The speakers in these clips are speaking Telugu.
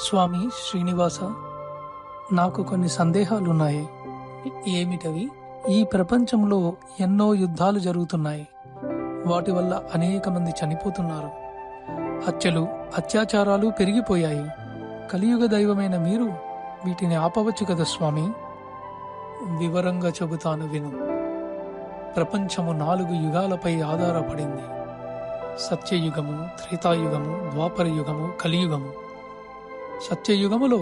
స్వామి శ్రీనివాస, నాకు కొన్ని సందేహాలున్నాయి. ఏమిటవి? ఈ ప్రపంచంలో ఎన్నో యుద్ధాలు జరుగుతున్నాయి. వాటి వల్ల అనేక మంది చనిపోతున్నారు. హత్యలు, అత్యాచారాలు పెరిగిపోయాయి. కలియుగ దైవమైన మీరు వీటిని ఆపవచ్చు కదా స్వామి? వివరంగా చెబుతాను విను. ప్రపంచము 4 యుగాలపై ఆధారపడింది. సత్యయుగము, త్రేతాయుగము, ద్వాపర యుగము, కలియుగము. సత్యయుగములో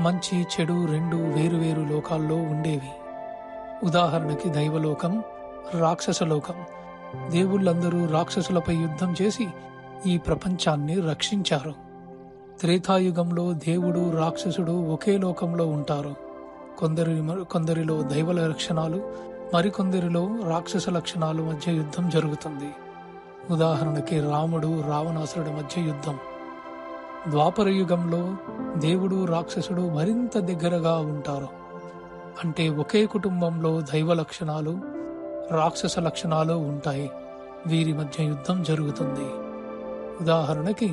మంచి చెడు 2 వేరువేరు లోకాల్లో ఉండేవి. ఉదాహరణకి దైవలోకం, రాక్షసలోకం. దేవుళ్ళందరూ రాక్షసులపై యుద్ధం చేసి ఈ ప్రపంచాన్ని రక్షించారు. త్రేతాయుగంలో దేవుడు, రాక్షసుడు ఒకే లోకంలో ఉంటారు. కొందరిలో దైవ లక్షణాలు, మరికొందరిలో రాక్షస లక్షణాలు మధ్య యుద్ధం జరుగుతుంది. ఉదాహరణకి రాముడు, రావణాసురుడి మధ్య యుద్ధం. ద్వాపర యుగంలో దేవుడు, రాక్షసుడు మరింత దగ్గరగా ఉంటారు. అంటే ఒకే కుటుంబంలో దైవ లక్షణాలు, రాక్షస లక్షణాలు ఉంటాయి. వీరి మధ్య యుద్ధం జరుగుతుంది. ఉదాహరణకి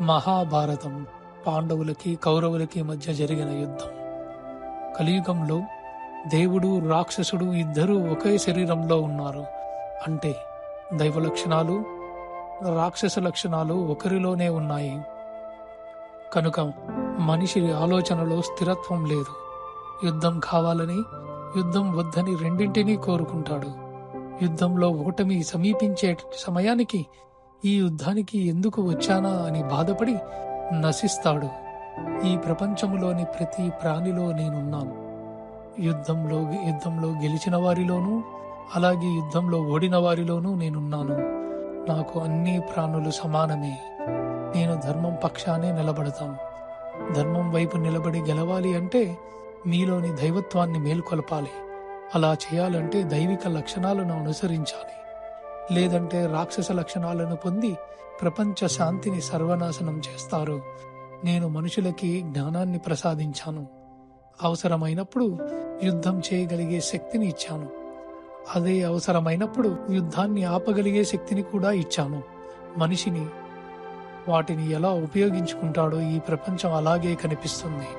మహాభారతం, పాండవులకి కౌరవులకి మధ్య జరిగిన యుద్ధం. కలియుగంలో దేవుడు, రాక్షసుడు ఇద్దరూ ఒకే శరీరంలో ఉన్నారు. అంటే దైవ లక్షణాలు, రాక్షస లక్షణాలు ఒకరిలోనే ఉన్నాయి. కనుక మనిషి ఆలోచనలో స్థిరత్వం లేదు. యుద్ధం కావాలని, యుద్ధం వద్దని రెండింటినీ కోరుకుంటాడు. యుద్ధంలో ఓటమి సమీపించే సమయానికి ఈ యుద్ధానికి ఎందుకు వచ్చానా అని బాధపడి నశిస్తాడు. ఈ ప్రపంచములోని ప్రతి ప్రాణిలో నేనున్నాను. యుద్ధంలో గెలిచిన వారిలోనూ, అలాగే యుద్ధంలో ఓడిన వారిలోనూ నేనున్నాను. నాకు అన్ని ప్రాణులు సమానమే. నేను ధర్మం పక్షానే నిలబడతాను. ధర్మం వైపు నిలబడి గెలవాలి అంటే మీలోని దైవత్వాన్ని మేల్కొల్పాలి. అలా చేయాలంటే దైవిక లక్షణాలను అనుసరించాలి. లేదంటే రాక్షస లక్షణాలను పొంది ప్రపంచ శాంతిని సర్వనాశనం చేస్తారు. నేను మనుషులకి జ్ఞానాన్ని ప్రసాదించాను. అవసరమైనప్పుడు యుద్ధం చేయగలిగే శక్తిని ఇచ్చాను. అదే అవసరమైనప్పుడు యుద్ధాన్ని ఆపగలిగే శక్తిని కూడా ఇచ్చాను. మనిషిని వాటిని ఎలా ఉపయోగించుకుంటాడో ఈ ప్రపంచం అలాగే కనిపిస్తుంది.